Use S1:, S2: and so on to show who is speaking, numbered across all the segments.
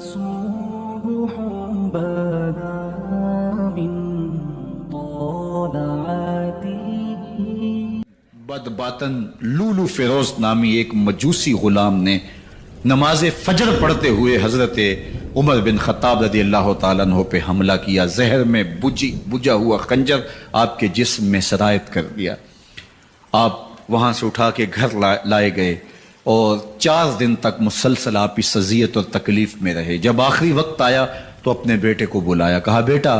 S1: صبح بدا من طلعته۔
S2: بدباتن لولو فیروز نامی ایک مجوسی غلام نے نماز فجر پڑھتے ہوئے حضرت عمر بن خطاب رضی اللہ تعالیٰ عنہ پہ حملہ کیا۔ زہر میں بجھا ہوا خنجر آپ کے جسم میں سرایت کر دیا۔ آپ وہاں سے اٹھا کے گھر لائے گئے اور 4 دن تک مسلسل آپ اس اذیت اور تکلیف میں رہے۔ جب آخری وقت آیا تو اپنے بیٹے کو بلایا، کہا بیٹا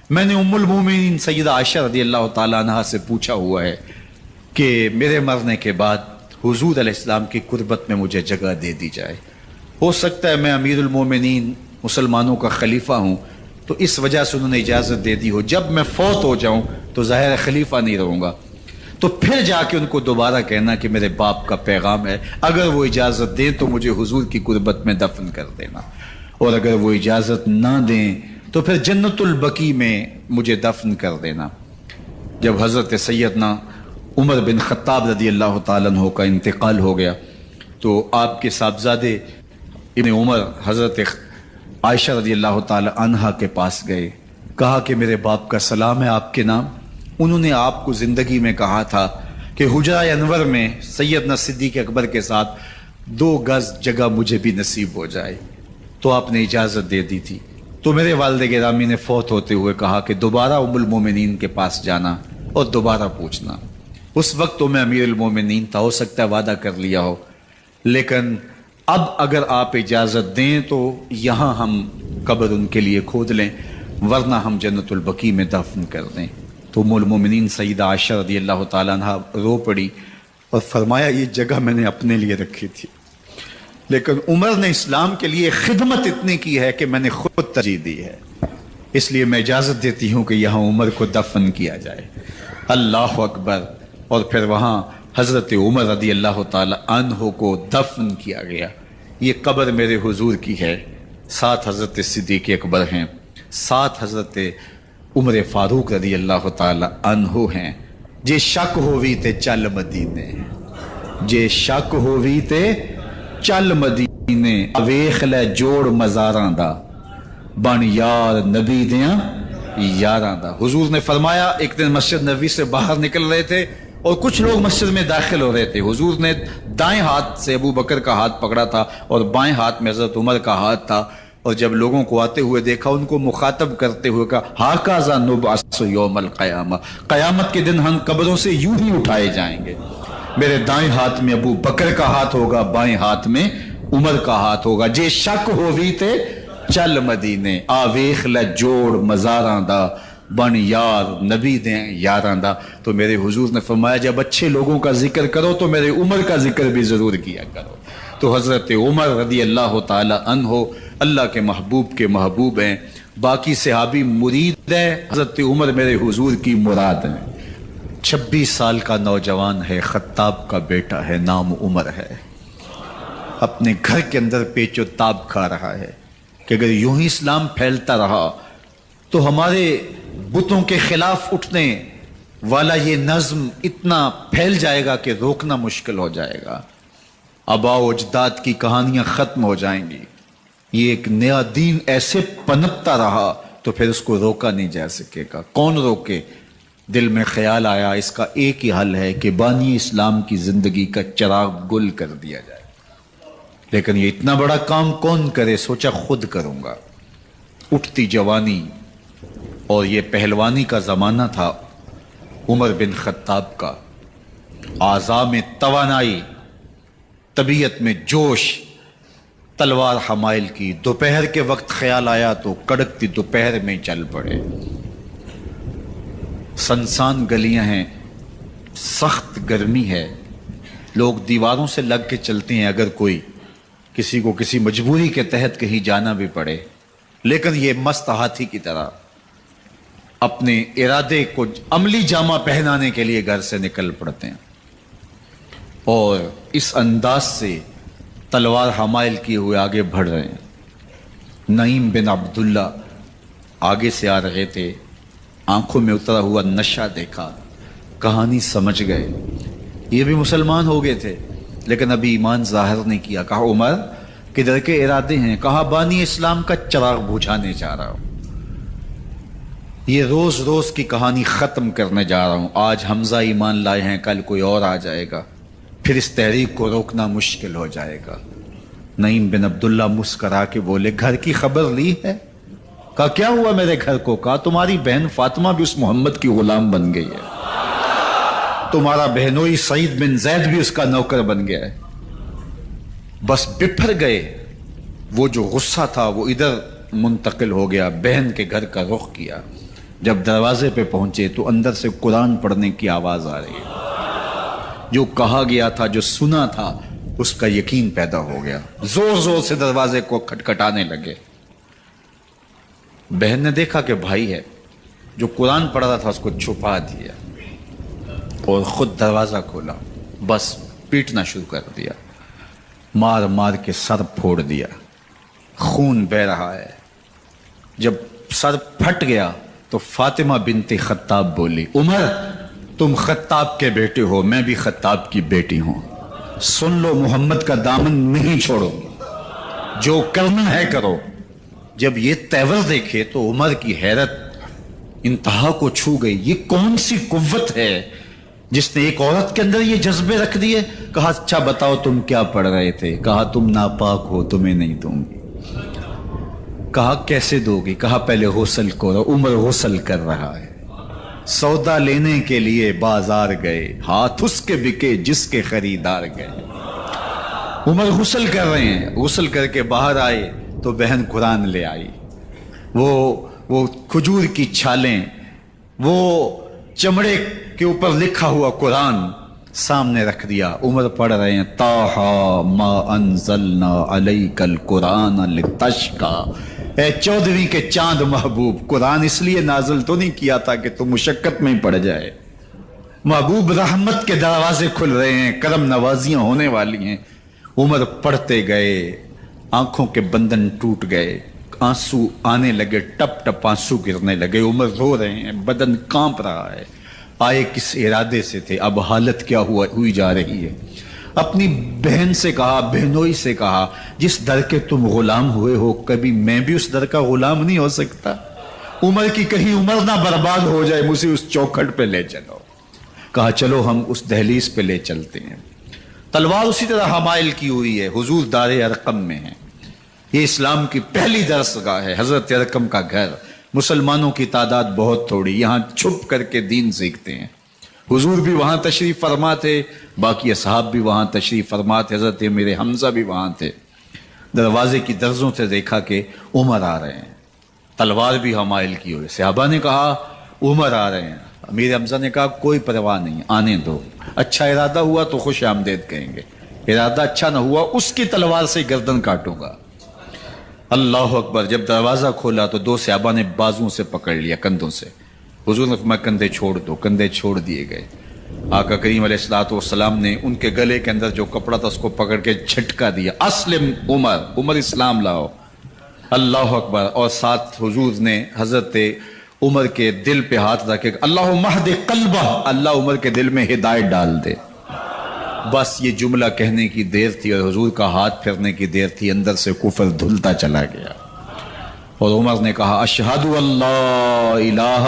S2: میں نے ام المومنین سیدہ عائشہ رضی اللہ تعالیٰ عنہ سے پوچھا ہوا ہے کہ میرے مرنے کے بعد حضور علیہ السلام کی قربت میں مجھے جگہ دے دی جائے۔ ہو سکتا ہے میں امیر المومنین مسلمانوں کا خلیفہ ہوں تو اس وجہ سے انہوں نے اجازت دے دی ہو، جب میں فوت ہو جاؤں تو ظاہر خلیفہ نہیں رہوں گا، تو پھر جا کے ان کو دوبارہ کہنا کہ میرے باپ کا پیغام ہے، اگر وہ اجازت دیں تو مجھے حضور کی قربت میں دفن کر دینا، اور اگر وہ اجازت نہ دیں تو پھر جنت البقیع میں مجھے دفن کر دینا۔ جب حضرت سیدنا عمر بن خطاب رضی اللہ تعالیٰ عنہ کا انتقال ہو گیا تو آپ کے صاحبزادے ابن عمر حضرت عائشہ رضی اللہ تعالیٰ عنہ کے پاس گئے، کہا کہ میرے باپ کا سلام ہے آپ کے نام، انہوں نے آپ کو زندگی میں کہا تھا کہ حجرہ انور میں سیدنا صدیق اکبر کے ساتھ 2 گز جگہ مجھے بھی نصیب ہو جائے، تو آپ نے اجازت دے دی تھی۔ تو میرے والد گرامی نے فوت ہوتے ہوئے کہا کہ دوبارہ ام المومنین کے پاس جانا اور دوبارہ پوچھنا۔ اس وقت تو میں امیر المومنین تھا، ہو سکتا ہے وعدہ کر لیا ہو، لیکن اب اگر آپ اجازت دیں تو یہاں ہم قبر ان کے لیے کھود لیں، ورنہ ہم جنت البقیع میں دفن کر دیں۔ تو ام المومنین سیدہ عائشہ رضی اللہ تعالیٰ عنہ رو پڑی اور فرمایا یہ جگہ میں نے اپنے لیے رکھی تھی، لیکن عمر نے اسلام کے لیے خدمت اتنی کی ہے کہ میں نے خود ترجیح دی ہے، اس لیے میں اجازت دیتی ہوں کہ یہاں عمر کو دفن کیا جائے۔ اللہ اکبر۔ اور پھر وہاں حضرت عمر رضی اللہ تعالی عنہ کو دفن کیا گیا۔ یہ قبر میرے حضور کی ہے، ساتھ حضرت صدیق اکبر ہیں، ساتھ حضرت عمر فاروق رضی اللہ تعالی عنہ ہیں۔ جے شک ہووی تے چل مدینے، جے شک ہووی تے چل مدینے، ویخ لے جوڑ مزاراں دا، بن یار نبی دیاں یاراں دا۔ حضور نے فرمایا ایک دن مسجد نبوی سے باہر نکل رہے تھے اور کچھ لوگ مسجد میں داخل ہو رہے تھے، حضور نے دائیں ہاتھ سے ابو بکر کا ہاتھ پکڑا تھا اور بائیں ہاتھ میں حضرت عمر کا ہاتھ تھا، اور جب لوگوں کو آتے ہوئے دیکھا ان کو مخاطب کرتے ہوئے کہا ہاکذا نبعث یوم القیامہ، قیامت کے دن ہم قبروں سے یوں ہی اٹھائے جائیں گے، میرے دائیں ہاتھ میں ابو بکر کا ہاتھ ہوگا، بائیں ہاتھ میں عمر کا ہاتھ ہوگا۔ جے شک ہووی تے چل مدینے، آویخ لے جوڑ مزاراں دا، بن یار نبی دیں یاراں دا۔ تو میرے حضور نے فرمایا جب اچھے لوگوں کا ذکر کرو تو میرے عمر کا ذکر بھی ضرور کیا کرو۔ تو حضرت عمر رضی اللہ تعالی عنہ اللہ کے محبوب کے محبوب ہیں، باقی صحابی مرید ہیں، حضرت عمر میرے حضور کی مراد ہیں۔ 26 سال کا نوجوان ہے، خطاب کا بیٹا ہے، نام عمر ہے، اپنے گھر کے اندر پیچ و تاب کھا رہا ہے کہ اگر یوں ہی اسلام پھیلتا رہا تو ہمارے بتوں کے خلاف اٹھنے والا یہ نظم اتنا پھیل جائے گا کہ روکنا مشکل ہو جائے گا، آباء و اجداد کی کہانیاں ختم ہو جائیں گی، یہ ایک نیا دین ایسے پنپتا رہا تو پھر اس کو روکا نہیں جا سکے گا۔ کون روکے؟ دل میں خیال آیا اس کا ایک ہی حل ہے کہ بانی اسلام کی زندگی کا چراغ گل کر دیا جائے، لیکن یہ اتنا بڑا کام کون کرے؟ سوچا خود کروں گا۔ اٹھتی جوانی اور یہ پہلوانی کا زمانہ تھا عمر بن خطاب کا، اعضاء میں توانائی، طبیعت میں جوش، تلوار حمائل کی۔ دوپہر کے وقت خیال آیا تو کڑکتی دوپہر میں چل پڑے۔ سنسان گلیاں ہیں، سخت گرمی ہے، لوگ دیواروں سے لگ کے چلتے ہیں اگر کوئی کسی کو کسی مجبوری کے تحت کہیں جانا بھی پڑے، لیکن یہ مست ہاتھی کی طرح اپنے ارادے کو عملی جامہ پہنانے کے لیے گھر سے نکل پڑتے ہیں، اور اس انداز سے تلوار حمائل کیے ہوئے آگے بڑھ رہے ہیں۔ نعیم بن عبداللہ آگے سے آ رہے تھے، آنکھوں میں اترا ہوا نشہ دیکھا، کہانی سمجھ گئے، یہ بھی مسلمان ہو گئے تھے لیکن ابھی ایمان ظاہر نہیں کیا۔ کہا عمر کدھر کے ارادے ہیں؟ کہا بانی اسلام کا چراغ بجھانے جا رہا ہوں، یہ روز روز کی کہانی ختم کرنے جا رہا ہوں۔ آج حمزہ ایمان لائے ہیں، کل کوئی اور آ جائے گا، پھر اس تحریک کو روکنا مشکل ہو جائے گا۔ نعیم بن عبداللہ مسکرا کے بولے گھر کی خبر لی ہے؟ کہا کیا ہوا میرے گھر کو؟ کہا تمہاری بہن فاطمہ بھی اس محمد کی غلام بن گئی ہے، تمہارا بہنوئی سعید بن زید بھی اس کا نوکر بن گیا ہے۔ بس بپھر گئے، وہ جو غصہ تھا وہ ادھر منتقل ہو گیا، بہن کے گھر کا رخ کیا۔ جب دروازے پہ پہنچے تو اندر سے قرآن پڑھنے کی آواز آ رہی ہے، جو کہا گیا تھا، جو سنا تھا، اس کا یقین پیدا ہو گیا۔ زور زور سے دروازے کو کھٹکھٹانے لگے۔ بہن نے دیکھا کہ بھائی ہے، جو قرآن پڑھ رہا تھا اس کو چھپا دیا اور خود دروازہ کھولا، بس پیٹنا شروع کر دیا، مار مار کے سر پھوڑ دیا، خون بہہ رہا ہے۔ جب سر پھٹ گیا تو فاطمہ بنت خطاب بولی عمر تم خطاب کے بیٹے ہو، میں بھی خطاب کی بیٹی ہوں، سن لو محمد کا دامن نہیں چھوڑو، جو کرنا ہے کرو۔ جب یہ تیور دیکھے تو عمر کی حیرت انتہا کو چھو گئی، یہ کون سی قوت ہے جس نے ایک عورت کے اندر یہ جذبے رکھ دیے؟ کہا اچھا بتاؤ تم کیا پڑھ رہے تھے؟ کہا تم ناپاک ہو، تمہیں نہیں دوں گی۔ کہا کیسے دو گی؟ کہا پہلے غسل کرو۔ عمر غسل کر رہا ہے، سودا لینے کے لیے بازار گئے، ہاتھ اس کے بکے جس کے خریدار گئے۔ عمر غسل کر رہے ہیں، غسل کر کے باہر آئے تو بہن قرآن لے آئی، وہ کھجور کی چھالیں، وہ چمڑے کے اوپر لکھا ہوا قرآن سامنے رکھ دیا۔ عمر پڑھ رہے ہیں طٰہٰ ما انزلنا علیک القرآن لتشقیٰ، اے 14ویں کے چاند محبوب، قرآن اس لیے نازل تو نہیں کیا تھا کہ تم مشقت میں ہی پڑ جائے۔ محبوب رحمت کے دروازے کھل رہے ہیں، کرم نوازیاں ہونے والی ہیں۔ عمر پڑھتے گئے، آنکھوں کے بندن ٹوٹ گئے، آنسو آنے لگے، ٹپ ٹپ آنسو گرنے لگے۔ عمر رو رہے ہیں، بدن کانپ رہا ہے۔ آئے کس ارادے سے تھے، اب حالت کیا ہوئی جا رہی ہے۔ اپنی بہن سے کہا، بہنوئی سے کہا جس در کے تم غلام ہوئے ہو کبھی میں بھی اس در کا غلام نہیں ہو سکتا؟ عمر کی کہیں عمر نہ برباد ہو جائے، مجھے اس چوکھٹ پہ لے چلو۔ کہا چلو ہم اس دہلیز پہ لے چلتے ہیں۔ تلوار اسی طرح حمائل کی ہوئی ہے، حضور دار ارقم میں ہے، یہ اسلام کی پہلی درسگاہ ہے، حضرت ارقم کا گھر۔ مسلمانوں کی تعداد بہت تھوڑی، یہاں چھپ کر کے دین سیکھتے ہیں۔ حضور بھی وہاں تشریف فرما تھے، باقی اصحاب بھی وہاں تشریف فرما تھے، حضرت میرے حمزہ بھی وہاں تھے۔ دروازے کی درزوں سے دیکھا کہ عمر آ رہے ہیں، تلوار بھی حمائل کی ہوئی۔ صحابہ نے کہا عمر آ رہے ہیں، امیر حمزہ نے کہا کوئی پرواہ نہیں، آنے دو، اچھا ارادہ ہوا تو خوش آمدید کہیں گے، ارادہ اچھا نہ ہوا اس کی تلوار سے گردن کاٹوں گا۔ اللہ اکبر۔ جب دروازہ کھولا تو دو صحابہ نے بازوں سے پکڑ لیا، کندھوں سے۔ حضور نے فرمایا کندھے چھوڑ دو، کندھے چھوڑ دیے گئے۔ آقا کریم علیہ الصلوۃ والسلام نے ان کے گلے کے اندر جو کپڑا تھا اس کو پکڑ کے جھٹکا دیا، اسلم عمر، عمر اسلام لاؤ۔ اللہ اکبر۔ اور ساتھ حضور نے حضرت عمر کے دل پہ ہاتھ رکھے، اللہم اہد قلبہ، اللہ عمر کے دل میں ہدایت ڈال دے۔ بس یہ جملہ کہنے کی دیر تھی اور حضور کا ہاتھ پھرنے کی دیر تھی، اندر سے کفر دھلتا چلا گیا۔ اور عمر نے کہا اشہد ان لا الہ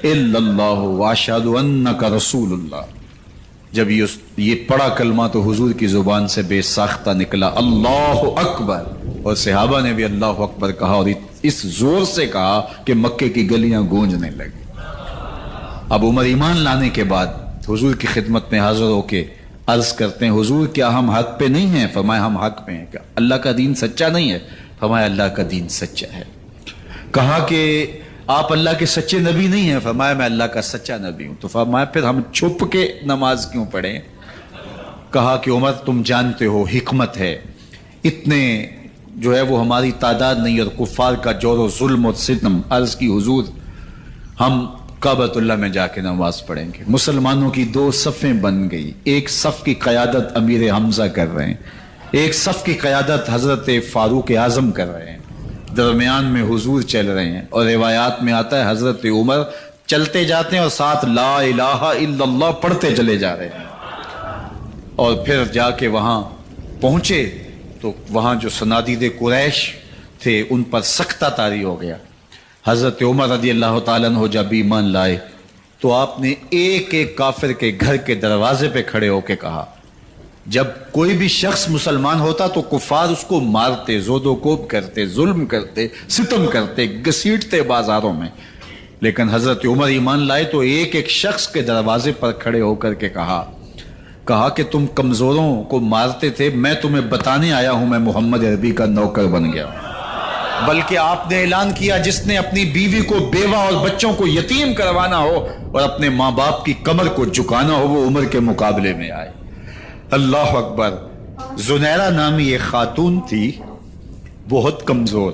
S2: الا اللہ واشہد انک رسول اللہ۔ جب یہ پڑا کلمہ تو حضور کی زبان سے بے ساختہ نکلا اللہ اکبر، اور صحابہ نے بھی اللہ اکبر کہا، اور اس زور سے کہا کہ مکے کی گلیاں گونجنے لگی۔ اب عمر ایمان لانے کے بعد حضور کی خدمت میں حاضر ہو کے عرض کرتے ہیں حضور کیا ہم حق پہ نہیں ہیں؟ فرمایا ہم حق پہ ہیں۔ کیا اللہ کا دین سچا نہیں ہے؟ فرمایا اللہ کا دین سچا ہے۔ کہا کہ آپ اللہ کے سچے نبی نہیں ہیں؟ فرمایا میں اللہ کا سچا نبی ہوں۔ تو فرمایا پھر ہم چھپ کے نماز کیوں پڑھیں؟ کہا کہ عمر تم جانتے ہو حکمت ہے، اتنے جو ہے وہ ہماری تعداد نہیں، اور کفار کا جور و ظلم و ستم۔ عرض کی حضور ہم کعبۃ اللہ میں جا کے نماز پڑھیں گے۔ مسلمانوں کی دو صفیں بن گئی، ایک صف کی قیادت امیر حمزہ کر رہے ہیں، ایک صف کی قیادت حضرت فاروق اعظم کر رہے ہیں، درمیان میں حضور چل رہے ہیں، اور روایات میں آتا ہے حضرت عمر چلتے جاتے ہیں اور ساتھ لا الہ الا اللہ پڑھتے چلے جا رہے ہیں۔ اور پھر جا کے وہاں پہنچے تو وہاں جو صنادید قریش تھے ان پر سختہ طاری ہو گیا۔ حضرت عمر رضی اللہ تعالیٰ عنہ جب ایمان لائے تو آپ نے ایک ایک کافر کے گھر کے دروازے پہ کھڑے ہو کے کہا، جب کوئی بھی شخص مسلمان ہوتا تو کفار اس کو مارتے، زود و کوب کرتے، ظلم کرتے، ستم کرتے، گھسیٹتے بازاروں میں، لیکن حضرت عمر ایمان لائے تو ایک ایک شخص کے دروازے پر کھڑے ہو کر کے کہا کہ تم کمزوروں کو مارتے تھے، میں تمہیں بتانے آیا ہوں میں محمد عربی کا نوکر بن گیا ہوں۔ بلکہ آپ نے اعلان کیا، جس نے اپنی بیوی کو، بیوہ اور بچوں کو یتیم کروانا ہو اور اپنے ماں باپ کی کمر کو جھکانا ہو وہ عمر کے مقابلے میں آئے۔ اللہ اکبر۔ زنیرہ نامی ایک خاتون تھی، بہت کمزور،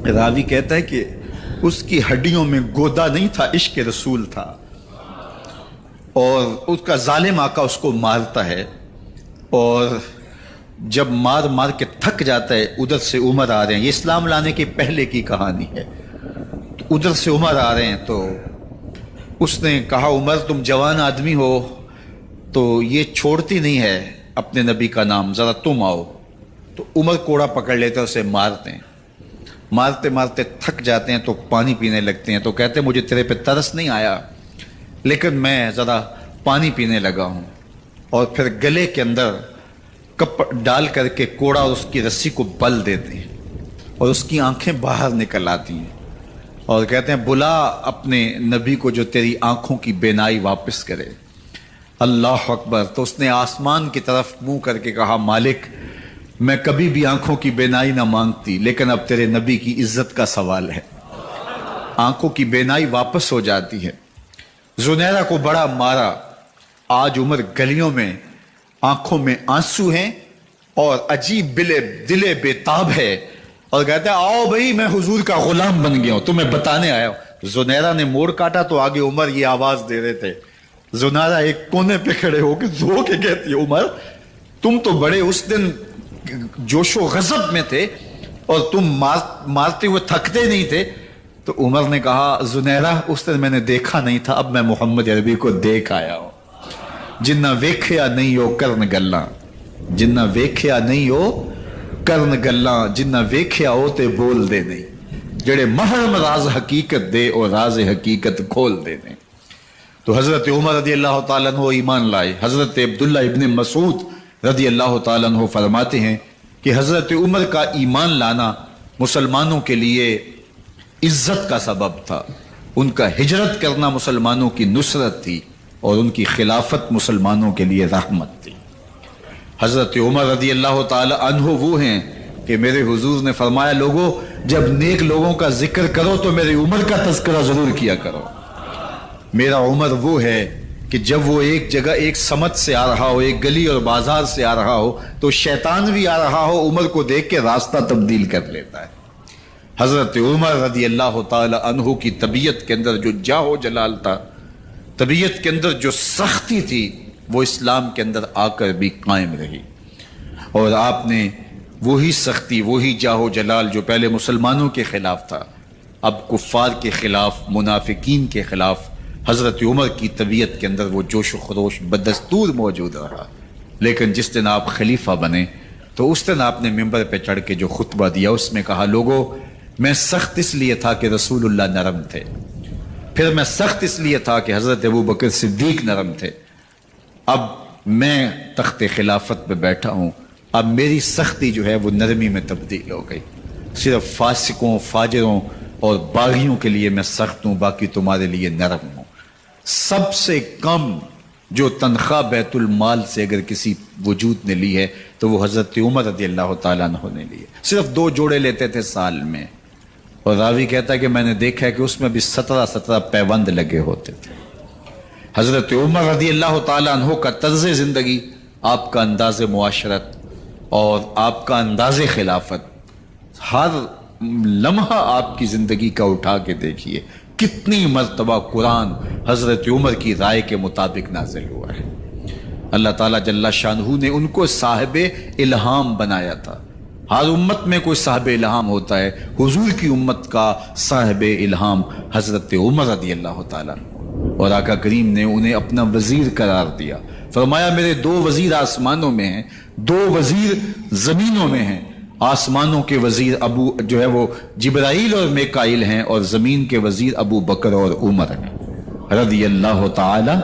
S2: راوی کہتا ہے کہ اس کی ہڈیوں میں گودا نہیں تھا، عشق رسول تھا، اور اس کا ظالم آقا اس کو مارتا ہے، اور جب مار مار کے تھک جاتا ہے، ادھر سے عمر آ رہے ہیں، یہ اسلام لانے کے پہلے کی کہانی ہے، تو ادھر سے عمر آ رہے ہیں، تو اس نے کہا عمر تم جوان آدمی ہو تو یہ چھوڑتی نہیں ہے اپنے نبی کا نام، ذرا تم آؤ۔ تو عمر کوڑا پکڑ لیتے ہیں، اسے مارتے ہیں، مارتے مارتے تھک جاتے ہیں تو پانی پینے لگتے ہیں، تو کہتے ہیں مجھے تیرے پہ ترس نہیں آیا لیکن میں ذرا پانی پینے لگا ہوں، اور پھر گلے کے اندر کپ ڈال کر کے کوڑا اور اس کی رسی کو بل دیتے ہیں اور اس کی آنکھیں باہر نکل آتی ہیں، اور کہتے ہیں بلا اپنے نبی کو جو تیری آنکھوں کی بینائی واپس کرے۔ اللہ اکبر۔ تو اس نے آسمان کی طرف منہ کر کے کہا مالک میں کبھی بھی آنکھوں کی بینائی نہ مانگتی، لیکن اب تیرے نبی کی عزت کا سوال ہے۔ آنکھوں کی بینائی واپس ہو جاتی ہے۔ زنیرہ کو بڑا مارا۔ آج عمر گلیوں میں آنکھوں میں آنسو ہیں اور عجیب دلے بےتاب ہے، اور کہتا ہے آؤ بھئی میں حضور کا غلام بن گیا ہوں، تمہیں بتانے آیا ہوں۔ زنیرہ نے موڑ کاٹا تو آگے عمر یہ آواز دے رہے تھے۔ زنیرہ ایک کونے پہ کھڑے ہو کے رو کے کہتی ہے عمر تم تو بڑے اس دن جوش و غضب میں تھے اور تم مارتے ہوئے تھکتے نہیں تھے۔ تو عمر نے کہا زنیرہ اس دن میں نے دیکھا نہیں تھا، اب میں محمد عربی کو دیکھ آیا ہوں۔ جنہ ویکھیا نہیں ہو کرن گلاں، جنہ ویکھیا نہیں ہو کرن گلاں، جنہ ویکھیا ہو تے بول دے نہیں، جڑے محرم راز حقیقت دے اور راز حقیقت کھول دے نہیں۔ تو حضرت عمر رضی اللہ تعالیٰ عنہ ایمان لائے۔ حضرت عبداللہ ابن مسعود رضی اللہ تعالیٰ عنہ فرماتے ہیں کہ حضرت عمر کا ایمان لانا مسلمانوں کے لیے عزت کا سبب تھا، ان کا ہجرت کرنا مسلمانوں کی نصرت تھی، اور ان کی خلافت مسلمانوں کے لیے رحمت تھی۔ حضرت عمر رضی اللہ تعالی عنہ وہ ہیں کہ میرے حضور نے فرمایا لوگوں جب نیک لوگوں کا ذکر کرو تو میرے عمر کا تذکرہ ضرور کیا کرو۔ میرا عمر وہ ہے کہ جب وہ ایک جگہ ایک سمت سے آ رہا ہو، ایک گلی اور بازار سے آ رہا ہو تو شیطان بھی آ رہا ہو، عمر کو دیکھ کے راستہ تبدیل کر لیتا ہے۔ حضرت عمر رضی اللہ تعالی عنہ کی طبیعت کے اندر جو جاہ و جلال تھا، طبیعت کے اندر جو سختی تھی، وہ اسلام کے اندر آ کر بھی قائم رہی، اور آپ نے وہی سختی، وہی جاہ و جلال جو پہلے مسلمانوں کے خلاف تھا، اب کفار کے خلاف، منافقین کے خلاف حضرت عمر کی طبیعت کے اندر وہ جوش و خروش بدستور موجود رہا۔ لیکن جس دن آپ خلیفہ بنے تو اس دن آپ نے ممبر پہ چڑھ کے جو خطبہ دیا اس میں کہا لوگوں میں سخت اس لیے تھا کہ رسول اللہ نرم تھے، پھر میں سخت اس لیے تھا کہ حضرت ابوبکر صدیق نرم تھے، اب میں تخت خلافت پہ بیٹھا ہوں، اب میری سختی جو ہے وہ نرمی میں تبدیل ہو گئی، صرف فاسقوں، فاجروں اور باغیوں کے لیے میں سخت ہوں، باقی تمہارے لیے نرم ہوں۔ سب سے کم جو تنخواہ بیت المال سے اگر کسی وجود نے لی ہے تو وہ حضرت عمر رضی اللہ تعالیٰ عنہ نے لی ہے، صرف 2 جوڑے لیتے تھے سال میں، اور راوی کہتا ہے کہ میں نے دیکھا ہے کہ اس میں بھی 17 پیوند لگے ہوتے تھے۔ حضرت عمر رضی اللہ تعالیٰ عنہ کا طرز زندگی، آپ کا انداز معاشرت اور آپ کا انداز خلافت، ہر لمحہ آپ کی زندگی کا اٹھا کے دیکھیے کتنی مرتبہ قرآن حضرت عمر کی رائے کے مطابق نازل ہوا ہے۔ اللہ تعالیٰ جل شانہ نے ان کو صاحب الہام بنایا تھا۔ ہر امت میں کوئی صاحب الہام ہوتا ہے، حضور کی امت کا صاحب الہام حضرت عمر رضی اللہ تعالیٰ عنہ۔ اور آقا کریم نے انہیں اپنا وزیر قرار دیا. فرمایا میرے 2 وزیر آسمانوں میں ہیں، 2 وزیر زمینوں میں ہیں. آسمانوں کے وزیر جو ہے وہ جبرائیل اور میکائیل ہیں، اور زمین کے وزیر ابو بکر اور عمر ہیں رضی اللہ تعالی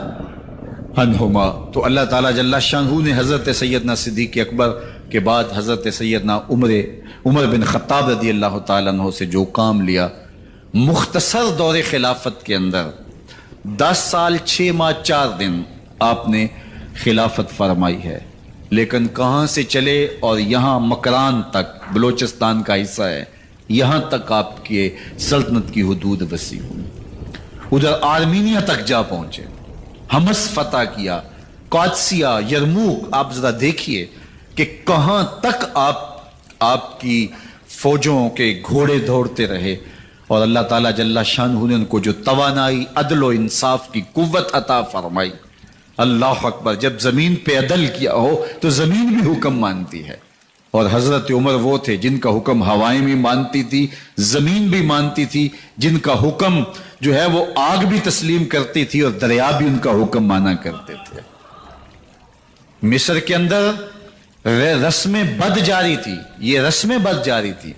S2: عنہما. تو اللہ تعالیٰ جل شانہ نے حضرت سیدنا صدیق اکبر کے بعد حضرت سیدنا عمر بن خطاب رضی اللہ تعالیٰ عنہ سے جو کام لیا، مختصر دور خلافت کے اندر 10 سال 6 ماہ 4 دن آپ نے خلافت فرمائی ہے. لیکن کہاں سے چلے اور یہاں مکران تک، بلوچستان کا حصہ ہے، یہاں تک آپ کے سلطنت کی حدود وسیع ہوئی. ادھر آرمینیا تک جا پہنچے، حمص فتح کیا، قادسیہ، یرموک. آپ ذرا دیکھیے کہ کہاں تک آپ کی فوجوں کے گھوڑے دوڑتے رہے. اور اللہ تعالیٰ جل شانہ نے ان کو جو توانائی، عدل و انصاف کی قوت عطا فرمائی. اللہ اکبر. جب زمین پہ عدل کیا ہو تو زمین بھی حکم مانتی ہے. اور حضرت عمر وہ تھے جن کا حکم ہوائیں بھی مانتی تھی، زمین بھی مانتی تھی، جن کا حکم جو ہے وہ آگ بھی تسلیم کرتی تھی اور دریا بھی ان کا حکم مانا کرتے تھے. مصر کے اندر رسم بد جاری تھی. یہ رسم بد جاری تھی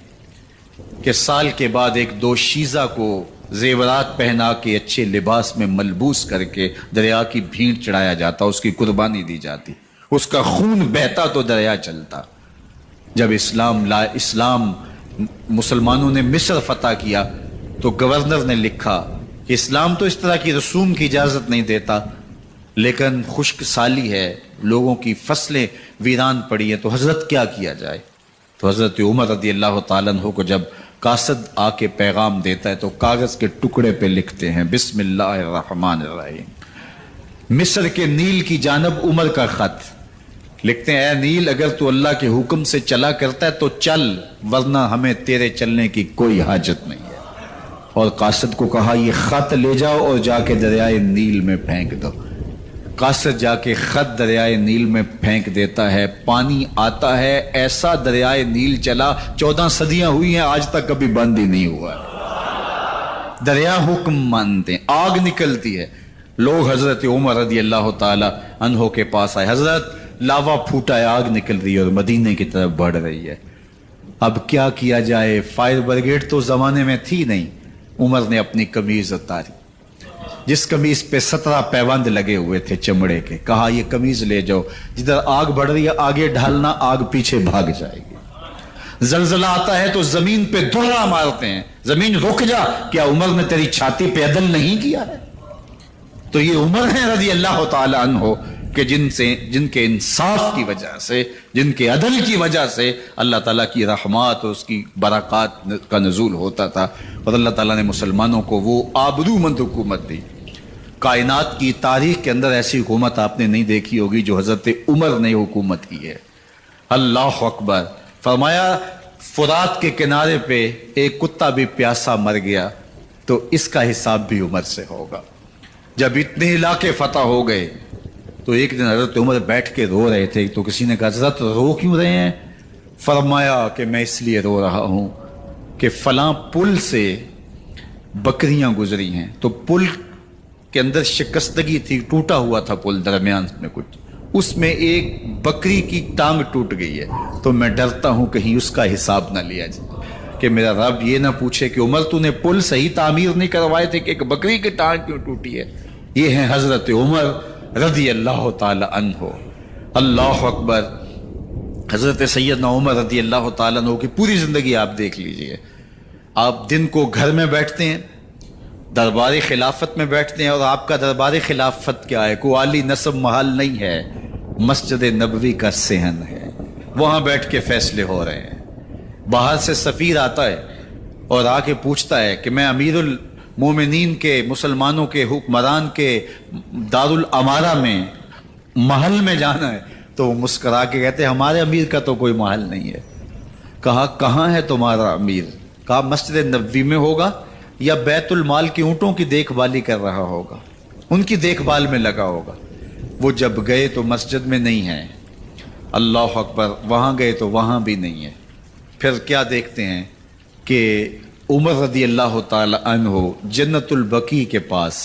S2: کہ سال کے بعد 1-2 شیزہ کو زیورات پہنا کے اچھے لباس میں ملبوس کر کے دریا کی بھیڑ چڑھایا جاتا، اس کی قربانی دی جاتی، اس کا خون بہتا تو دریا چلتا. جب اسلام مسلمانوں نے مصر فتح کیا تو گورنر نے لکھا کہ اسلام تو اس طرح کی رسوم کی اجازت نہیں دیتا، لیکن خشک سالی ہے، لوگوں کی فصلیں ویران پڑی ہیں، تو حضرت کیا کیا جائے. تو حضرت عمر رضی اللہ تعالیٰ عنہ کو جب قاصد آ کے پیغام دیتا ہے تو کاغذ کے ٹکڑے پہ لکھتے ہیں بسم اللہ الرحمن الرحیم. مصر کے نیل کی جانب عمر کا خط لکھتے ہیں، اے نیل اگر تو اللہ کے حکم سے چلا کرتا ہے تو چل، ورنہ ہمیں تیرے چلنے کی کوئی حاجت نہیں ہے. اور قاصد کو کہا یہ خط لے جاؤ اور جا کے دریائے نیل میں پھینک دو. قاصد جا کے خط دریائے نیل میں پھینک دیتا ہے، پانی آتا ہے، ایسا دریائے نیل چلا 14 صدیاں ہوئی ہیں آج تک کبھی بند ہی نہیں ہوا. دریا حکم مانتے ہیں، آگ نکلتی ہے. لوگ حضرت عمر رضی اللہ تعالی عنہ کے پاس آئے، حضرت لاوا پھوٹا ہے، آگ نکل رہی ہے اور مدینے کی طرف بڑھ رہی ہے، اب کیا کیا جائے؟ فائر بریگیڈ تو زمانے میں تھی نہیں. عمر نے اپنی قمیض اتاری، جس قمیض پہ 17 پیوند لگے ہوئے تھے چمڑے کے، کہا یہ قمیض لے جاؤ، جدھر آگ بڑھ رہی ہے آگے ڈھالنا، آگ پیچھے بھاگ جائے گی. زلزلہ آتا ہے تو زمین پہ دھرا مارتے ہیں، زمین رک جا، کیا عمر نے تیری چھاتی پہ عدل نہیں کیا ہے؟ تو یہ عمر ہیں رضی اللہ تعالی عنہ کہ جن کے انصاف کی وجہ سے، جن کے عدل کی وجہ سے اللہ تعالیٰ کی رحمات اور اس کی برکات کا نزول ہوتا تھا. اور اللہ تعالیٰ نے مسلمانوں کو وہ آبرومند حکومت دی. کائنات کی تاریخ کے اندر ایسی حکومت آپ نے نہیں دیکھی ہوگی جو حضرت عمر نے حکومت کی ہے. اللہ اکبر. فرمایا فرات کے کنارے پہ ایک کتا بھی پیاسا مر گیا تو اس کا حساب بھی عمر سے ہوگا. جب اتنے علاقے فتح ہو گئے تو ایک دن حضرت عمر بیٹھ کے رو رہے تھے تو کسی نے کہا حضرت رو کیوں رہے ہیں؟ فرمایا کہ میں اس لیے رو رہا ہوں کہ فلاں پل سے بکریاں گزری ہیں، تو پل کے اندر شکستگی تھی، ٹوٹا ہوا تھا پل درمیان میں کچھ، اس میں ایک بکری کی ٹانگ ٹوٹ گئی ہے، تو میں ڈرتا ہوں کہیں اس کا حساب نہ لیا جائے کہ میرا رب یہ نہ پوچھے کہ عمر تو نے پل صحیح تعمیر نہیں کروائے تھے کہ ایک بکری کی ٹانگ کیوں ٹوٹی ہے. یہ ہیں حضرت عمر رضی اللہ تعالی عنہ. اللہ اکبر. حضرت سیدنا عمر رضی اللہ تعالیٰ عنہ کی پوری زندگی آپ دیکھ لیجئے. آپ دن کو گھر میں بیٹھتے ہیں، دربار خلافت میں بیٹھتے ہیں، اور آپ کا دربار خلافت کیا ہے؟ کوئی عالی نصب محل نہیں ہے، مسجد نبوی کا صحن ہے، وہاں بیٹھ کے فیصلے ہو رہے ہیں. باہر سے سفیر آتا ہے اور آ کے پوچھتا ہے کہ میں امیر المومنین کے، مسلمانوں کے حکمران کے دارالامارہ میں محل میں جانا ہے، تو وہ مسکرا کے کہتے ہیں ہمارے امیر کا تو کوئی محل نہیں ہے. کہا کہاں ہے تمہارا امیر؟ کہا مسجد نبوی میں ہوگا یا بیت المال کے اونٹوں کی دیکھ بھالی کر رہا ہوگا، ان کی دیکھ بھال میں لگا ہوگا. وہ جب گئے تو مسجد میں نہیں ہے. اللہ اکبر. وہاں گئے تو وہاں بھی نہیں ہے. پھر کیا دیکھتے ہیں کہ عمر رضی اللہ تعالی عنہ جنت البقیع کے پاس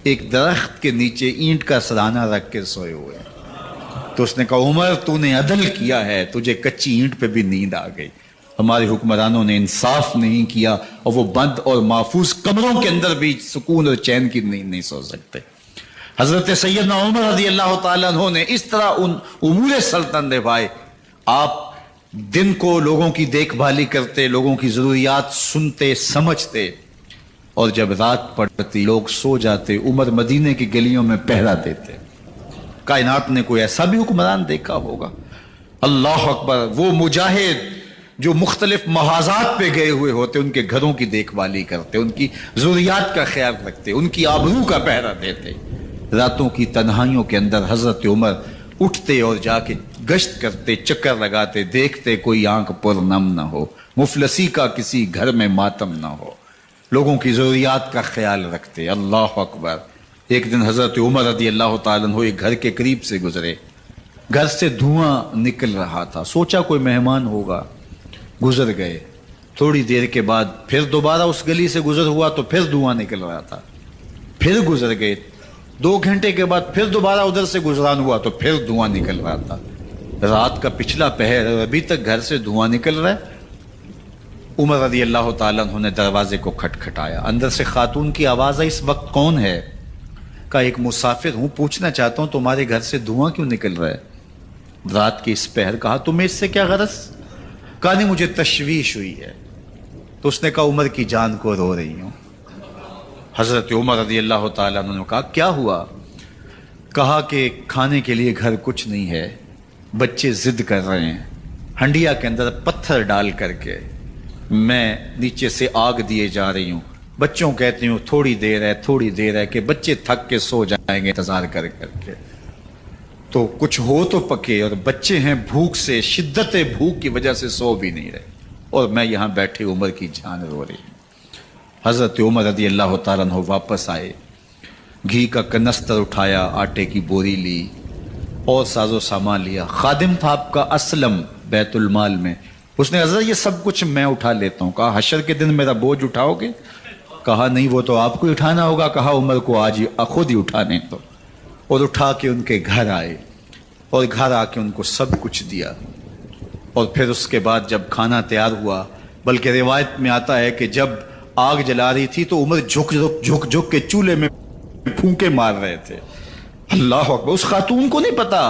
S2: ایک درخت کے نیچے اینٹ کا سرانہ رکھ کے سوئے ہوئے ہیں۔ تو اس نے کہا عمر تو نے عدل کیا ہے، تجھے کچی اینٹ پہ بھی نیند آ گئی۔ ہمارے حکمرانوں نے انصاف نہیں کیا اور وہ بند اور محفوظ کمروں کے اندر بھی سکون اور چین کی نیند نہیں سو سکتے۔ حضرت سیدنا عمر رضی اللہ تعالیٰ عنہ نے اس طرح ان امور سلطنت نبھائے۔ آپ دن کو لوگوں کی دیکھ بھالی کرتے، لوگوں کی ضروریات سنتے سمجھتے، اور جب رات پڑتی لوگ سو جاتے عمر مدینے کی گلیوں میں پہرا دیتے۔ کائنات نے کوئی ایسا بھی حکمران دیکھا ہوگا؟ اللہ اکبر! وہ مجاہد جو مختلف محاذات پہ گئے ہوئے ہوتے، ان کے گھروں کی دیکھ بھالی کرتے، ان کی ضروریات کا خیال رکھتے، ان کی آبرو کا پہرا دیتے۔ راتوں کی تنہائیوں کے اندر حضرت عمر اٹھتے اور جا کے گشت کرتے، چکر لگاتے، دیکھتے کوئی آنکھ پر نم نہ ہو، مفلسی کا کسی گھر میں ماتم نہ ہو، لوگوں کی ضروریات کا خیال رکھتے۔ اللہ اکبر! ایک دن حضرت عمر رضی اللہ تعالیٰ عنہ ایک گھر کے قریب سے گزرے، گھر سے دھواں نکل رہا تھا، سوچا کوئی مہمان ہوگا، گزر گئے۔ تھوڑی دیر کے بعد پھر دوبارہ اس گلی سے گزر ہوا تو پھر دھواں نکل رہا تھا، پھر گزر گئے۔ 2 گھنٹے کے بعد پھر دوبارہ ادھر سے گزران ہوا تو پھر دھواں نکل رہا تھا۔ رات کا پچھلا پہر ابھی تک گھر سے دھواں نکل رہا ہے۔ عمر رضی اللہ تعالیٰ عنہ نے دروازے کو کھٹکھٹایا، اندر سے خاتون کی آواز آئی، اس وقت کون ہے؟ کہا ایک مسافر ہوں، پوچھنا چاہتا ہوں تمہارے گھر سے دھواں کیوں نکل رہا ہے رات کے اس پہر؟ کہا تمہیں اس سے کیا غرض؟ کہا نہیں مجھے تشویش ہوئی ہے۔ تو اس نے کہا عمر کی جان کو رو رہی ہوں۔ حضرت عمر رضی اللہ تعالیٰ عنہ نے کہا کیا ہوا؟ کہا کہ کھانے کے لیے گھر کچھ نہیں ہے، بچے ضد کر رہے ہیں، ہنڈیا کے اندر پتھر ڈال کر کے میں نیچے سے آگ دیے جا رہی ہوں، بچوں کہتی ہوں تھوڑی دیر ہے تھوڑی دیر ہے، کہ بچے تھک کے سو جائیں گے انتظار کر کر کے، تو کچھ ہو تو پکے، اور بچے ہیں بھوک سے، شدت بھوک کی وجہ سے سو بھی نہیں رہے، اور میں یہاں بیٹھے عمر کی جان رو رہی ہوں۔ حضرت عمر رضی اللہ تعالیٰ عنہ واپس آئے، گھی کا کنستر اٹھایا، آٹے کی بوری لی اور ساز و سامان لیا۔ خادم تھا آپ کا اسلم بیت المال میں، اس نے حضرت یہ سب کچھ میں اٹھا لیتا ہوں۔ کہا حشر کے دن میرا بوجھ اٹھاؤ گے؟ کہا نہیں وہ تو آپ کو اٹھانا ہوگا۔ کہا عمر کو آج خود ہی اٹھانے تو، اور اٹھا کے ان کے گھر آئے اور گھر آ کے ان کو سب کچھ دیا۔ اور پھر اس کے بعد جب کھانا تیار ہوا، بلکہ روایت میں آتا ہے کہ جب آگ جلا رہی تھی تو عمر جھک کے چولہے میں پھونکے مار رہے تھے۔ اللہ اکبر! اس خاتون کو نہیں پتا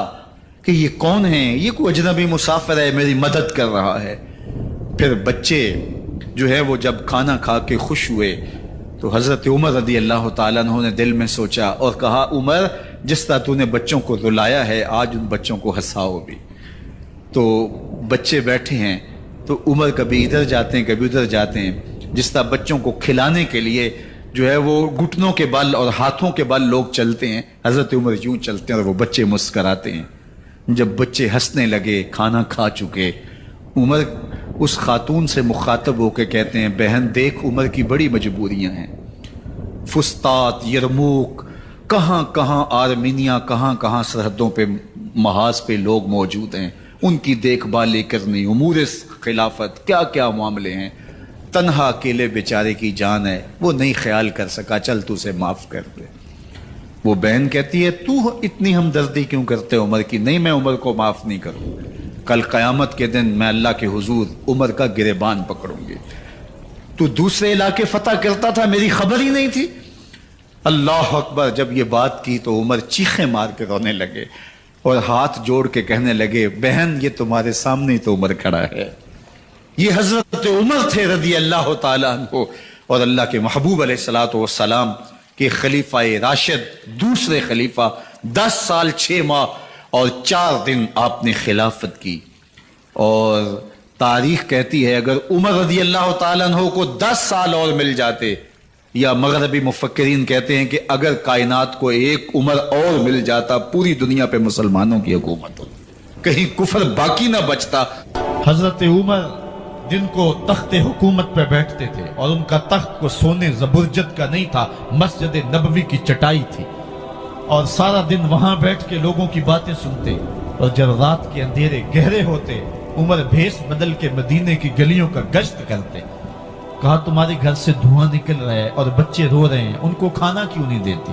S2: کہ یہ کون ہے، یہ کوئی اجنبی مسافر ہے میری مدد کر رہا ہے۔ پھر بچے جو ہے وہ جب کھانا کھا کے خوش ہوئے تو حضرت عمر رضی اللہ تعالیٰ عنہ نے دل میں سوچا اور کہا عمر جس طرح تو نے بچوں کو رلایا ہے آج ان بچوں کو ہنساؤ بھی۔ تو بچے بیٹھے ہیں تو عمر کبھی ادھر جاتے ہیں کبھی ادھر جاتے ہیں، جس طرح بچوں کو کھلانے کے لیے جو ہے وہ گھٹنوں کے بل اور ہاتھوں کے بل لوگ چلتے ہیں، حضرت عمر یوں چلتے ہیں اور وہ بچے مسکراتے ہیں۔ جب بچے ہنسنے لگے، کھانا کھا چکے، عمر اس خاتون سے مخاطب ہو کے کہتے ہیں بہن دیکھ عمر کی بڑی مجبوریاں ہیں، فسطاط، یرموک، کہاں کہاں آرمینیا، کہاں کہاں سرحدوں پہ محاذ پہ لوگ موجود ہیں، ان کی دیکھ بھال کرنی، امور خلافت، کیا کیا معاملے ہیں، تنہا اکیلے بیچارے کی جان ہے، وہ نہیں خیال کر سکا، چل تو اسے معاف کر دے۔ وہ بہن کہتی ہے تو اتنی ہمدردی کیوں کرتے عمر کی؟ نہیں میں عمر کو معاف نہیں کروں، کل قیامت کے دن میں اللہ کے حضور عمر کا گریبان پکڑوں گی۔ تو دوسرے علاقے فتح کرتا تھا میری خبر ہی نہیں تھی؟ اللہ اکبر! جب یہ بات کی تو عمر چیخیں مار کے رونے لگے اور ہاتھ جوڑ کے کہنے لگے بہن یہ تمہارے سامنے تو عمر کھڑا ہے، یہ حضرت عمر تھے رضی اللہ تعالیٰ عنہ، اور اللہ کے محبوب علیہ الصلوۃ والسلام کے خلیفہ راشد، دوسرے خلیفہ، 10 سال 6 ماہ اور 4 دن آپ نے خلافت کی۔ اور تاریخ کہتی ہے اگر عمر رضی اللہ تعالیٰ عنہ کو 10 سال اور مل جاتے، یا مغربی مفکرین کہتے ہیں کہ اگر کائنات کو ایک عمر اور مل جاتا پوری دنیا پہ مسلمانوں کی حکومت ہو، کہیں کفر باقی نہ بچتا۔ حضرت عمر جن کو تخت حکومت پہ بیٹھتے تھے اور ان کا تخت کو سونے زبرجد کا نہیں تھا، مسجد نبوی کی چٹائی تھی، اور سارا دن وہاں بیٹھ کے لوگوں کی باتیں سنتے، اور جب رات کے اندھیرے گہرے ہوتے عمر بھیس بدل کے مدینے کی گلیوں کا گشت کرتے۔ کہا تمہارے گھر سے دھواں نکل رہا ہے اور بچے رو رہے ہیں، ان کو کھانا کیوں نہیں دیتی؟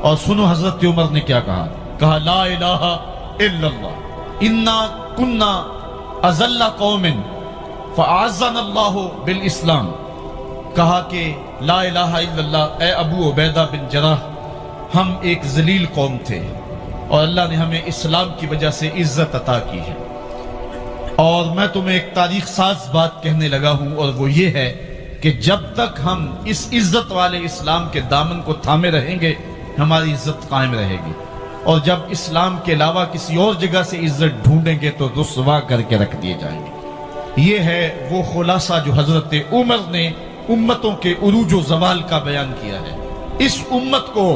S3: اور سنو حضرت عمر نے کیا کہا. کہا لا الہ الا اللہ انا کنا اذل قوم فاعزنا اللہ بالاسلام. کہا کہ لا الہ الا اللہ، اے ابو عبیدہ بن جراح، ہم ایک ذلیل قوم تھے اور اللہ نے ہمیں اسلام کی وجہ سے عزت عطا کی ہے. اور میں تمہیں ایک تاریخ ساز بات کہنے لگا ہوں، اور وہ یہ ہے کہ جب تک ہم اس عزت والے اسلام کے دامن کو تھامے رہیں گے ہماری عزت قائم رہے گی، اور جب اسلام کے علاوہ کسی اور جگہ سے عزت ڈھونڈیں گے تو رسوا کر کے رکھ دیے جائیں گے. یہ ہے وہ خلاصہ جو حضرت عمر نے امتوں کے عروج و زوال کا بیان کیا ہے. اس امت کو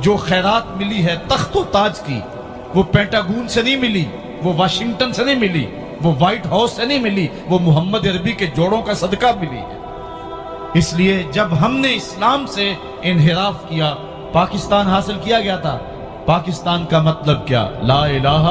S3: جو خیرات ملی ہے تخت و تاج کی، وہ پینٹاگون سے نہیں ملی، وہ واشنگٹن سے نہیں ملی، وہ وائٹ ہاؤس سے نہیں ملی، وہ محمد عربی کے جوڑوں کا صدقہ ملی ہے. اس لیے جب ہم نے اسلام سے انحراف کیا، پاکستان حاصل کیا گیا تھا. پاکستان کا مطلب کیا؟ لا الہ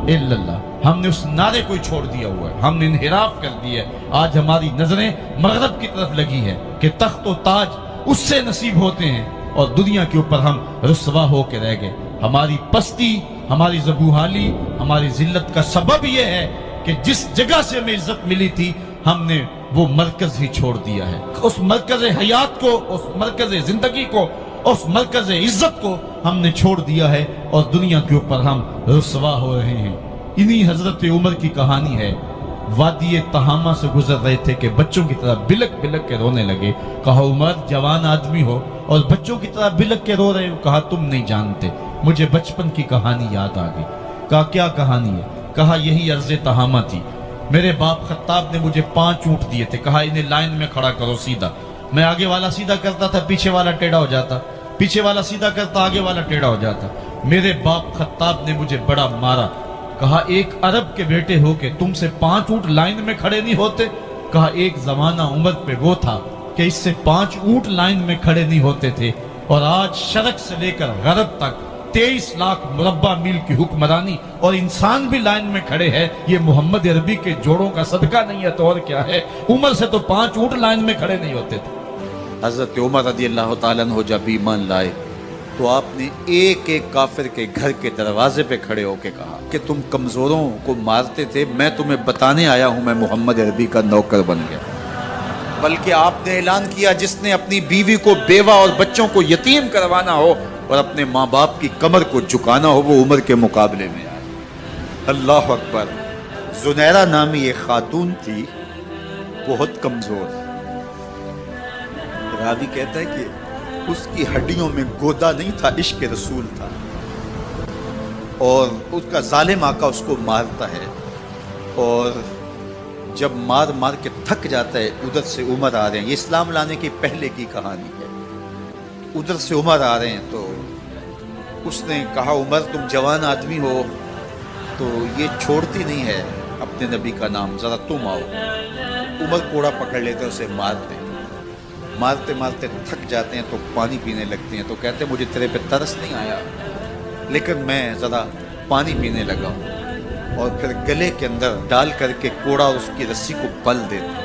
S3: الا اللہ. ہم نے اس نعرے کو چھوڑ دیا ہوا ہے، ہم نے انحراف کر دیا ہے. آج ہماری نظریں مغرب کی طرف لگی ہے کہ تخت و تاج اس سے نصیب ہوتے ہیں، اور دنیا کے اوپر ہم رسوا ہو کے رہ گئے. ہماری پستی، ہماری زبوحالی، ہماری ذلت کا سبب یہ ہے کہ جس جگہ سے ہمیں عزت ملی تھی ہم نے وہ مرکز ہی چھوڑ دیا ہے. اس مرکز حیات کو، اس مرکز زندگی کو، اس مرکز عزت کو ہم نے چھوڑ دیا ہے، اور دنیا کے اوپر ہم رسوا ہو رہے ہیں. انہی حضرت عمر کی کہانی ہے. وادی تہامہ سے گزر رہے تھے کہ بچوں کی طرح بلک بلک کے رونے لگے. کہا عمر جوان آدمی ہو اور بچوں کی طرح بلک کے رو رہے ہو. کہا تم نہیں جانتے، مجھے بچپن کی کہانی یاد آ گئی. کہا کیا کہانی ہے؟ کہا یہی عرض تہامہ تھی. میرے باپ خطاب نے مجھے 5 اونٹ دیے تھے. کہا انہیں لائن میں کھڑا کرو سیدھا. میں آگے والا سیدھا کرتا تھا، پیچھے والا ٹیڑھا ہو جاتا، پیچھے والا سیدھا کرتا، آگے والا ٹیڑھا ہو جاتا. میرے باپ خطاب نے مجھے بڑا مارا. کہا ایک عرب کے بیٹے ہو کہ تم سے 5 اونٹ لائن میں کھڑے نہیں ہوتے؟ کہا ایک زمانہ عمر پہ وہ تھا کہ اس سے 5 اونٹ لائن میں کھڑے نہیں ہوتے تھے، اور آج شرق سے لے کر غرب تک 23 لاکھ مربع میل کی حکمرانی اور انسان بھی لائن میں کھڑے ہیں. یہ محمد عربی کے جوڑوں کا صدقہ نہیں ہے تو اور کیا ہے؟ عمر سے تو 5 اونٹ لائن میں کھڑے نہیں ہوتے تھے.
S2: حضرت عمر رضی اللہ تعالیٰ عنہ جب ایمان لائے تو آپ نے ایک ایک کافر کے گھر کے دروازے پہ کھڑے ہو کے کہا کہ تم کمزوروں کو مارتے تھے، میں تمہیں بتانے آیا ہوں میں محمد عربی کا نوکر بن گیا. بلکہ آپ نے اعلان کیا جس نے اپنی بیوی کو بیوہ اور بچوں کو یتیم کروانا ہو اور اپنے ماں باپ کی کمر کو جھکانا ہو وہ عمر کے مقابلے میں آئے. اللہ اکبر. زنیرہ نامی ایک خاتون تھی، بہت کمزور. راوی کہتا ہے کہ اس کی ہڈیوں میں گودا نہیں تھا، عشق رسول تھا، اور اس کا ظالم آقا اس کو مارتا ہے، اور جب مار مار کے تھک جاتا ہے ادھر سے عمر آ رہے ہیں. یہ اسلام لانے کے پہلے کی کہانی ہے. ادھر سے عمر آ رہے ہیں تو اس نے کہا عمر تم جوان آدمی ہو تو یہ چھوڑتی نہیں ہے اپنے نبی کا نام، ذرا تم آؤ. عمر کوڑا پکڑ لیتے اسے مارتے مارتے مارتے تھک جاتے ہیں تو پانی پینے لگتے ہیں. تو کہتے ہیں مجھے تیرے پہ ترس نہیں آیا لیکن میں ذرا پانی پینے لگا ہوں، اور پھر گلے کے اندر ڈال کر کے کوڑا اس کی رسی کو پل دیتے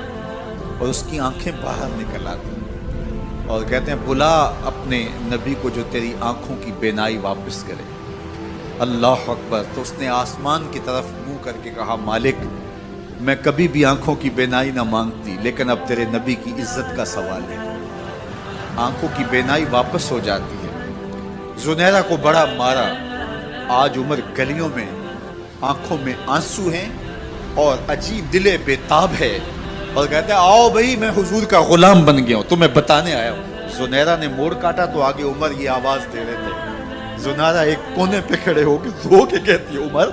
S2: اور اس کی آنکھیں باہر نکل آتی اور کہتے ہیں بلا اپنے نبی کو جو تیری آنکھوں کی بینائی واپس کرے. اللہ اکبر. تو اس نے آسمان کی طرف منہ کر کے کہا مالک میں کبھی بھی آنکھوں کی بینائی نہ مانگتی لیکن اب تیرے نبی کی عزت کا سوال ہے. آنکھوں کی بینائی واپس ہو جاتی ہے. زنیرہ کو بڑا مارا. آج عمر گلیوں میں آنکھوں میں آنسو ہیں اور عجیب دل بےتاب ہے اور کہتے ہیں آؤ بھائی میں حضور کا غلام بن گیا ہوں تمہیں بتانے آیا ہوں. زنیرہ نے موڑ کاٹا تو آگے عمر یہ آواز دے رہے تھے. زنیرہ ایک کونے پہ کھڑے ہو کے رو کے کہتی ہے عمر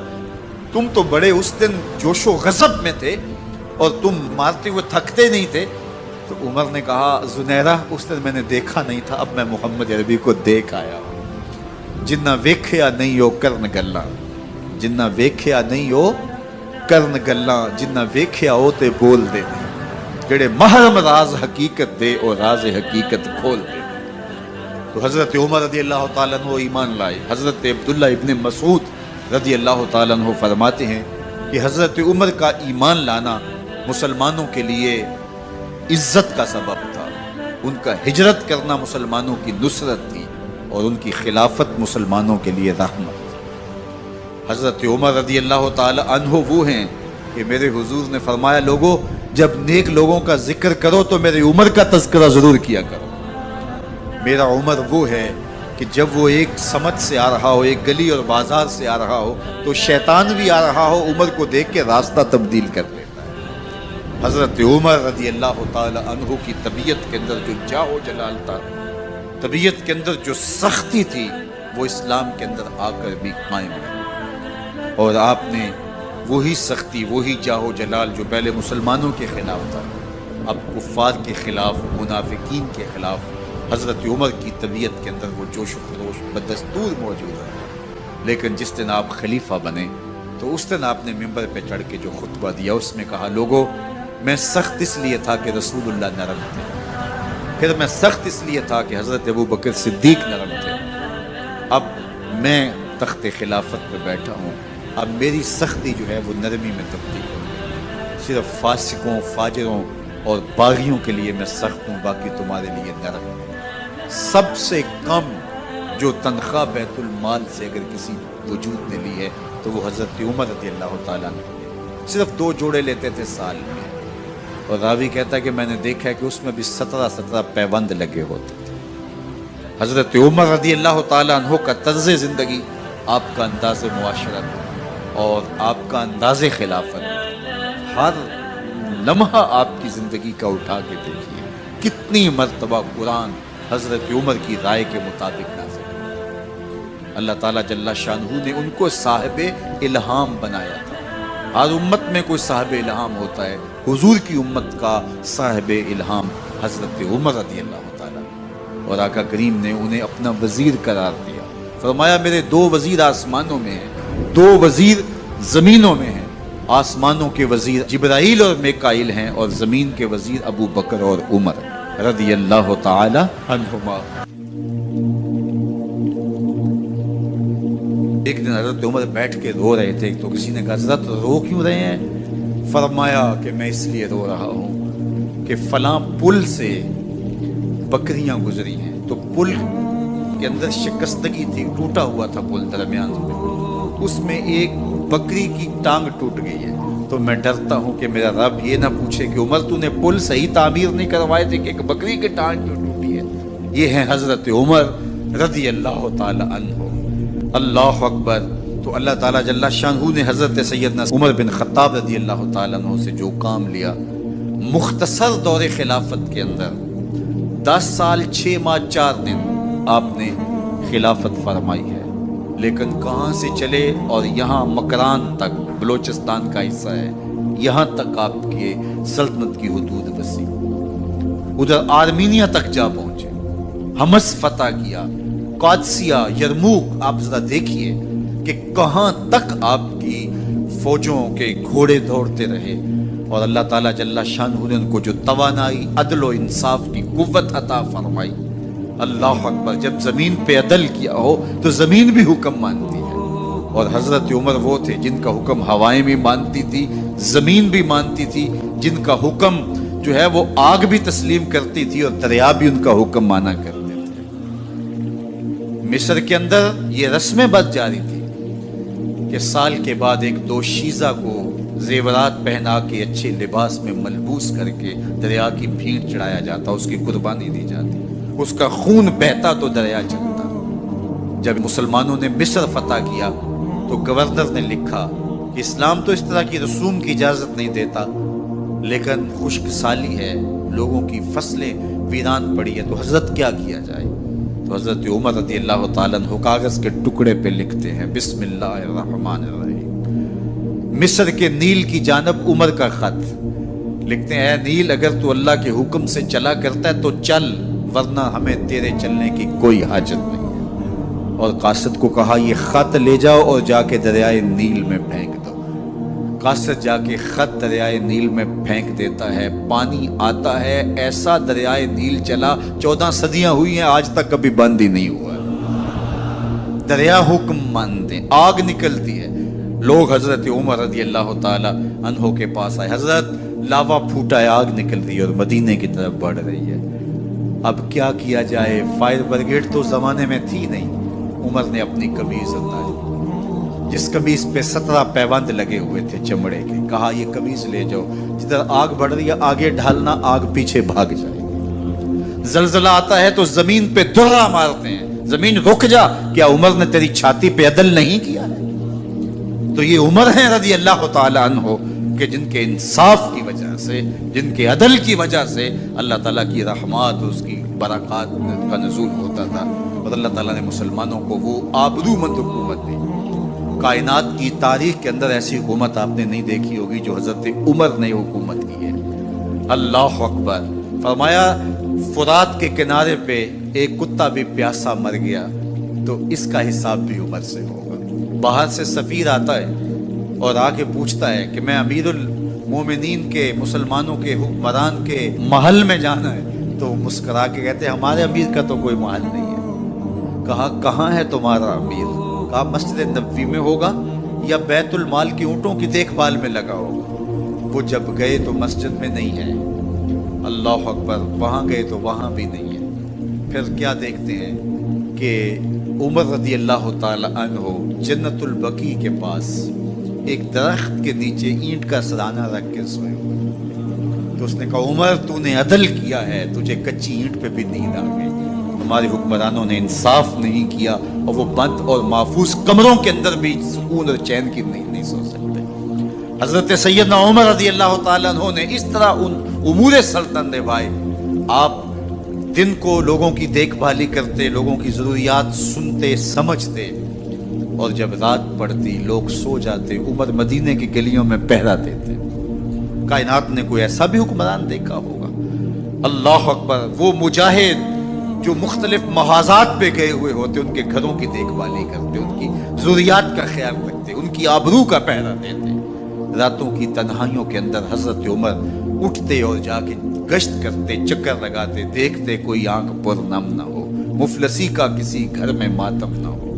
S2: تم تو بڑے اس دن جوش و غضب میں تھے اور تم مارتے ہوئے تھکتے نہیں تھے. تو عمر نے کہا زنیرہ اس دن میں نے دیکھا نہیں تھا، اب میں محمد عربی کو دیکھ آیا ہوں. جنہ ویکھیا نہیں ہو کرن گلاں، جنہ ویکھیا نہیں ہو کرن گلاں، جنہ ویکھیا ہو تے بول دے جڑے محرم راز حقیقت دے اور راز حقیقت کھول دے. تو حضرت عمر رضی اللہ تعالیٰ عنہ ایمان لائے. حضرت عبداللہ ابن مسعود رضی اللہ تعالیٰ عنہ فرماتے ہیں کہ حضرت عمر کا ایمان لانا مسلمانوں کے لیے عزت کا سبب تھا. ان کا ہجرت کرنا مسلمانوں کی نصرت تھی اور ان کی خلافت مسلمانوں کے لیے رحمت۔ حضرت عمر رضی اللہ تعالی عنہ وہ ہیں کہ میرے حضور نے فرمایا لوگوں جب نیک لوگوں کا ذکر کرو تو میرے عمر کا تذکرہ ضرور کیا کرو۔ میرا عمر وہ ہے کہ جب وہ ایک سمت سے آ رہا ہو، ایک گلی اور بازار سے آ رہا ہو تو شیطان بھی آ رہا ہو، عمر کو دیکھ کے راستہ تبدیل کر لیتا ہے۔ حضرت عمر رضی اللہ تعالی عنہ کی طبیعت کے اندر جو جاہ و جلال تھا، طبیعت کے اندر جو سختی تھی، وہ اسلام کے اندر آ کر بھی قائم ہے، اور آپ نے وہی سختی، وہی جاہ و جلال جو پہلے مسلمانوں کے خلاف تھا، اب کفار کے خلاف، منافقین کے خلاف حضرت عمر کی طبیعت کے اندر وہ جوش و خروش بدستور موجود ہے۔ لیکن جس دن آپ خلیفہ بنے تو اس دن آپ نے ممبر پہ چڑھ کے جو خطبہ دیا اس میں کہا لوگوں میں سخت اس لیے تھا کہ رسول اللہ نرم تھے، پھر میں سخت اس لیے تھا کہ حضرت ابو بکر صدیق نرم تھے، اب میں تخت خلافت پہ بیٹھا ہوں، اب میری سختی جو ہے وہ نرمی میں تبدیل ہو، صرف فاسقوں، فاجروں اور باغیوں کے لیے میں سخت ہوں، باقی تمہارے لیے نرم ہوں۔ سب سے کم جو تنخواہ بیت المال سے اگر کسی وجود نے لی ہے تو وہ حضرت عمر رضی اللہ تعالیٰ نے صرف 2 جوڑے لیتے تھے سال میں، اور راوی کہتا ہے کہ میں نے دیکھا ہے کہ اس میں بھی 17 پیوند لگے ہوتے تھے۔ حضرت عمر رضی اللہ تعالیٰ عنہ کا طرز زندگی، آپ کا انداز معاشرت اور آپ کا انداز خلافت، ہر لمحہ آپ کی زندگی کا اٹھا کے دیکھیے کتنی مرتبہ قرآن حضرت عمر کی رائے کے مطابق نازل ہے۔ اللہ تعالیٰ جل شانہ نے ان کو صاحب الہام بنایا تھا۔ ہر امت میں کوئی صاحب الہام ہوتا ہے، حضور کی امت کا صاحب الہام حضرت عمر رضی اللہ تعالیٰ، اور آقا کریم نے انہیں اپنا وزیر قرار دیا۔ فرمایا میرے 2 وزیر آسمانوں میں ہیں، 2 وزیر زمینوں میں ہیں۔ آسمانوں کے وزیر جبرائیل اور میکائیل ہیں، اور زمین کے وزیر ابو بکر اور عمر رضی اللہ تعالی عنہما۔ ایک دن حضرت عمر بیٹھ کے رو رہے تھے تو کسی نے کہا حضرت رو کیوں رہے ہیں؟ فرمایا کہ میں اس لیے رو رہا ہوں کہ فلاں پل سے بکریاں گزری ہیں، تو پل کے اندر شکستگی تھی، ٹوٹا ہوا تھا پل درمیان میں، اس میں ایک بکری کی ٹانگ ٹوٹ گئی ہے، تو میں ڈرتا ہوں کہ میرا رب یہ نہ پوچھے کہ عمر تو نے پل صحیح تعمیر نہیں کروائے تھے کہ ایک بکری کی ٹانگ کیوں ٹوٹی ہے۔ یہ ہیں حضرت عمر رضی اللہ تعالی عنہ۔ اللہ اکبر۔ تو اللہ تعالیٰ جل شانہ نے حضرت سیدنا عمر بن خطاب رضی اللہ تعالیٰ عنہ سے جو کام لیا، مختصر دور خلافت کے اندر 10 سال 6 ماہ 4 دن آپ نے خلافت فرمائی ہے، لیکن کہاں سے چلے اور یہاں مکران تک، بلوچستان کا حصہ ہے، یہاں تک آپ کے سلطنت کی حدود وسیع، ادھر آرمینیا تک جا پہنچے، حمص فتح کیا، قادسیہ، یرموک۔ آپ ذرا دیکھیے کہ کہاں تک آپ کی فوجوں کے گھوڑے دوڑتے رہے، اور اللہ تعالیٰ جل شانہ نے ان کو جو توانائی، عدل و انصاف کی قوت عطا فرمائی۔ اللہ اکبر۔ جب زمین پہ عدل کیا ہو تو زمین بھی حکم مانتی ہے، اور حضرت عمر وہ تھے جن کا حکم ہوائیں بھی مانتی تھی، زمین بھی مانتی تھی، جن کا حکم جو ہے وہ آگ بھی تسلیم کرتی تھی اور دریا بھی ان کا حکم مانا کرتے تھے۔ مصر کے اندر یہ رسمیں بد جاری تھی کہ سال کے بعد ایک دوشیزہ کو زیورات پہنا کے اچھے لباس میں ملبوس کر کے دریا کی بھیڑ چڑھایا جاتا، اس کی قربانی دی جاتی، اس کا خون بہتا تو دریا چلتا۔ جب مسلمانوں نے مصر فتح کیا تو گورنر نے لکھا کہ اسلام تو اس طرح کی رسوم کی اجازت نہیں دیتا، لیکن خشک سالی ہے، لوگوں کی فصلیں ویران پڑی ہے، تو حضرت کیا کیا جائے؟ تو حضرت عمر رضی اللہ تعالیٰ عنہ کاغذ کے ٹکڑے پہ لکھتے ہیں بسم اللہ الرحمن الرحیم، مصر کے نیل کی جانب عمر کا خط لکھتے ہیں، اے نیل اگر تو اللہ کے حکم سے چلا کرتا ہے تو چل، ورنہ ہمیں تیرے چلنے کی کوئی حاجت نہیں۔ اور قاصد کو کہا یہ خط لے جاؤ اور جا کے دریائے نیل میں پھینک دو۔ قاصد جا کے خط دریائے نیل میں پھینک دیتا ہے، پانی آتا ہے، ایسا دریائے نیل چلا 14 صدیاں ہوئی ہیں آج تک کبھی بند ہی نہیں ہوا۔ دریا حکم مانتے، آگ نکلتی ہے، لوگ حضرت عمر رضی اللہ تعالی عنہ کے پاس آئے، حضرت لاوا پھوٹا ہے، آگ نکل رہی ہے اور مدینے کی طرف بڑھ رہی ہے۔ اب کیا کیا جائے، فائر بریگیڈ تو زمانے میں تھی نہیں. عمر نے اپنی قمیض اتاری، جس قمیض پہ 17 پیوند لگے ہوئے تھے چمڑے کے. کہا یہ قمیض لے جاؤ، جدھر آگ بڑھ رہی ہے آگے ڈھالنا، آگ پیچھے بھاگ جائے. زلزلہ آتا ہے تو زمین پہ درہ مارتے ہیں، زمین رک جا، کیا عمر نے تیری چھاتی پہ عدل نہیں کیا ہے؟ تو یہ عمر ہیں رضی اللہ تعالی عنہ کہ جن کے انصاف کی وجہ سے، جن کے عدل کی وجہ سے اللہ تعالیٰ کی رحمات، اس کی برکات کا نزول ہوتا تھا، اور اللہ تعالیٰ نے مسلمانوں کو وہ آبرومند حکومت دی. کائنات کی تاریخ کے اندر ایسی حکومت آپ نے نہیں دیکھی ہوگی جو حضرت عمر نے حکومت کی ہے. اللہ اکبر. فرمایا فرات کے کنارے پہ ایک کتا بھی پیاسا مر گیا تو اس کا حساب بھی عمر سے ہوگا. باہر سے سفیر آتا ہے اور آ کے پوچھتا ہے کہ میں امیر المومنین کے، مسلمانوں کے حکمران کے محل میں جانا ہے، تو مسکرا کے کہتے ہیں ہمارے امیر کا تو کوئی محل نہیں ہے. کہا کہاں ہے تمہارا امیر؟ کہا مسجد نبوی میں ہوگا یا بیت المال کی اونٹوں کی دیکھ بھال میں لگا ہوگا. وہ جب گئے تو مسجد میں نہیں ہے. اللہ اکبر. وہاں گئے تو وہاں بھی نہیں ہے. پھر کیا دیکھتے ہیں کہ عمر رضی اللہ تعالی عنہ جنت البقیع کے پاس ایک درخت کے نیچے اینٹ کا سرانہ رکھ کے سوئے ہوئے. تو اس نے کہا عمر تو نے عدل کیا ہے، تجھے کچی اینٹ پہ بھی نیند آ گئی. ہمارے حکمرانوں نے انصاف نہیں کیا اور وہ بند اور محفوظ کمروں کے اندر بھی سکون اور چین کی نہیں سو سکتے. حضرت سیدنا عمر رضی اللہ تعالیٰ عنہ نے اس طرح ان امور سلطنت نبھائے. آپ دن کو لوگوں کی دیکھ بھالی کرتے، لوگوں کی ضروریات سنتے سمجھتے، اور جب رات پڑتی لوگ سو جاتے عمر مدینے کی گلیوں میں پہرا دیتے. کائنات نے کوئی ایسا بھی حکمران دیکھا ہوگا؟ اللہ اکبر. وہ مجاہد جو مختلف محاذات پہ گئے ہوئے ہوتے، ان کے گھروں کی دیکھ بھالی کرتے، ان کی ضروریات کا خیال رکھتے، ان کی آبرو کا پہرا دیتے. راتوں کی تنہائیوں کے اندر حضرت عمر اٹھتے اور جا کے گشت کرتے، چکر لگاتے، دیکھتے کوئی آنکھ پر نم نہ ہو، مفلسی کا کسی گھر میں ماتم نہ ہو.